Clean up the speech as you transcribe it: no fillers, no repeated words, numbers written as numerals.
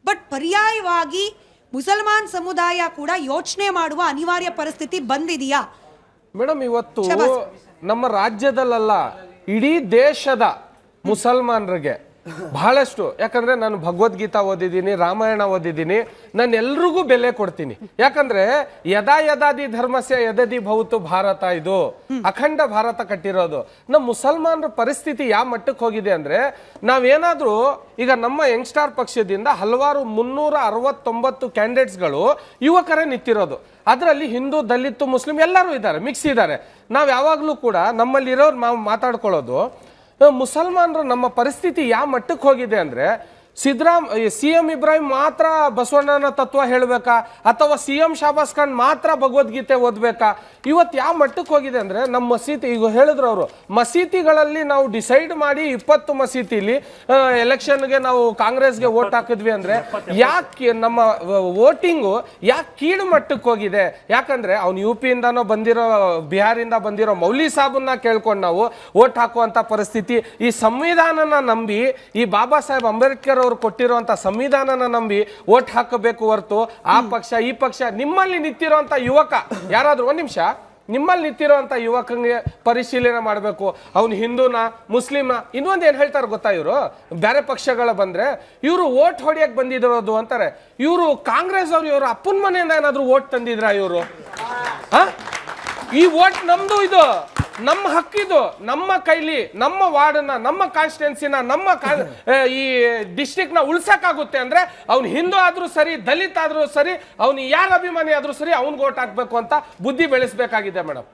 But ಪರ್ಯಾಯವಾಗಿ ಮುಸಲ್ಮಾನ್ ಸಮುದಾಯ ಕೂಡ ಯೋಚನೆ ಮಾಡುವ ಅನಿವಾರ್ಯ ಪರಿಸ್ಥಿತಿ ಬಂದಿದೆಯಾ ಮೇಡಮ್? ಇವತ್ತು ನಮ್ಮ ರಾಜ್ಯದಲ್ಲ, ಇಡೀ ದೇಶದ ಮುಸಲ್ಮಾನರಿಗೆ ಬಹಳಷ್ಟು, ಯಾಕಂದ್ರೆ ನಾನು ಭಗವದ್ಗೀತಾ ಓದಿದ್ದೀನಿ, ರಾಮಾಯಣ ಓದಿದ್ದೀನಿ, ನಾನು ಎಲ್ರಿಗೂ ಬೆಲೆ ಕೊಡ್ತೀನಿ. ಯಾಕಂದ್ರೆ ಯದಾ ಯದಾದಿ ಧರ್ಮಸ್ಯ ಯದದಿ ಭವತು ಭಾರತ, ಇದು ಅಖಂಡ ಭಾರತ ಕಟ್ಟಿರೋದು. ನಮ್ಮ ಮುಸಲ್ಮಾನರ ಪರಿಸ್ಥಿತಿ ಯಾವ ಮಟ್ಟಕ್ಕೆ ಹೋಗಿದೆ ಅಂದ್ರೆ, ನಾವೇನಾದ್ರೂ ಈಗ ನಮ್ಮ ಯಂಗ್ಸ್ಟಾರ್ ಪಕ್ಷದಿಂದ ಹಲವಾರು 369 ಕ್ಯಾಂಡಿಡೇಟ್ಸ್ಗಳು ಯುವಕರೇ ನಿಂತಿರೋದು. ಅದರಲ್ಲಿ ಹಿಂದೂ, ದಲಿತ, ಮುಸ್ಲಿಂ ಎಲ್ಲರೂ ಇದ್ದಾರೆ, ಮಿಕ್ಸ್ ಇದ್ದಾರೆ. ನಾವು ಯಾವಾಗಲೂ ಕೂಡ ನಮ್ಮಲ್ಲಿರೋರು ನಾವು ಮಾತಾಡ್ಕೊಳ್ಳೋದು, ಮುಸಲ್ಮಾನರು ನಮ್ಮ ಪರಿಸ್ಥಿತಿ ಯಾವ ಮಟ್ಟಕ್ಕೆ ಹೋಗಿದೆ ಅಂದ್ರೆ, ಸಿಎಂ ಇಬ್ರಾಹಿಂ ಮಾತ್ರ ಬಸವಣ್ಣನ ತತ್ವ ಹೇಳಬೇಕಾ, ಅಥವಾ ಸಿಎಂ ಶಾಬಾಸ್ ಖಾನ್ ಮಾತ್ರ ಭಗವದ್ಗೀತೆ ಓದ್ಬೇಕಾ? ಇವತ್ತು ಯಾವ ಮಟ್ಟಕ್ಕೆ ಹೋಗಿದೆ ಅಂದ್ರೆ, ನಮ್ಮ ಮಸೀದಿ, ಈಗ ಹೇಳಿದ್ರು ಅವರು, ಮಸೀದಿಗಳಲ್ಲಿ ನಾವು ಡಿಸೈಡ್ ಮಾಡಿ 20 ಮಸೀದಿಲಿ ಎಲೆಕ್ಷನ್ಗೆ ನಾವು ಕಾಂಗ್ರೆಸ್ಗೆ ವೋಟ್ ಹಾಕಿದ್ವಿ ಅಂದ್ರೆ, ಯಾಕೆ ನಮ್ಮ ವೋಟಿಂಗು ಯಾಕೆ ಕೀಳು ಮಟ್ಟಕ್ಕೆ ಹೋಗಿದೆ? ಯಾಕಂದ್ರೆ ಅವ್ನು UP-ಇಂದನೋ ಬಂದಿರೋ, ಬಿಹಾರಿಂದ ಬಂದಿರೋ ಮೌಲಿ ಸಾಬನ್ನ ಕೇಳ್ಕೊಂಡು ನಾವು ವೋಟ್ ಹಾಕುವಂತ ಪರಿಸ್ಥಿತಿ. ಈ ಸಂವಿಧಾನನ ನಂಬಿ, ಈ ಬಾಬಾ ಸಾಹೇಬ್ ಅಂಬೇಡ್ಕರ್ ಅವರು ಕೊಟ್ಟಿರುವಂತ ಸಂವಿಧಾನನ ನಂಬಿ ವೋಟ್ ಹಾಕಬೇಕು ಹೊರತು ಆ ಪಕ್ಷ ಈ ಪಕ್ಷ. ನಿಮ್ಮಲ್ಲಿ ನಿಂತಿರುವಂತ ಯುವಕ ಯಾರಾದ್ರೂ, ಒಂದ್ ನಿಮಿಷ, ನಿಮ್ಮಲ್ಲಿ ನಿಂತಿರುವಂತ ಯುವಕನಿಗೆ ಪರಿಶೀಲನೆ ಮಾಡಬೇಕು, ಅವ್ನು ಹಿಂದೂನಾ ಮುಸ್ಲಿಂನಾ. ಇನ್ನೊಂದು ಏನ್ ಹೇಳ್ತಾರೆ ಗೊತ್ತಾ, ಇವರು ಬೇರೆ ಪಕ್ಷಗಳ ಬಂದ್ರೆ ಇವರು ವೋಟ್ ಹೊಡಿಯಕ್ ಬಂದಿರೋದು ಅಂತಾರೆ. ಇವರು ಕಾಂಗ್ರೆಸ್ ಅವ್ರು ಇವರು ಅಪ್ಪನ ಮನೆಯಿಂದ ಏನಾದ್ರು ವೋಟ್ ತಂದಿದ್ರ ಇವರು? ಈ ವೋಟ್ ನಮ್ದು, ಇದು ನಮ್ಮ ಹಕ್ಕಿದು, ನಮ್ಮ ಕೈಲಿ ನಮ್ಮ ವಾರ್ಡ್ನ, ನಮ್ಮ ಕಾನ್ಸ್ಟಿಟ್ಯೂನ್ಸಿನ, ನಮ್ಮ ಈ ಡಿಸ್ಟ್ರಿಕ್ಟ್ ನ ಉಳ್ಸಕ್ಕಾಗುತ್ತೆ ಅಂದ್ರೆ, ಅವ್ನು ಹಿಂದೂ ಆದ್ರೂ ಸರಿ, ದಲಿತ ಆದ್ರೂ ಸರಿ, ಅವ್ನು ಯಾರ ಅಭಿಮಾನಿ ಆದ್ರೂ ಸರಿ, ಅವ್ನಿಗೆ ವೋಟ್ ಹಾಕ್ಬೇಕು ಅಂತ ಬುದ್ಧಿ ಬೆಳೆಸಬೇಕಾಗಿದೆ ಮೇಡಮ್.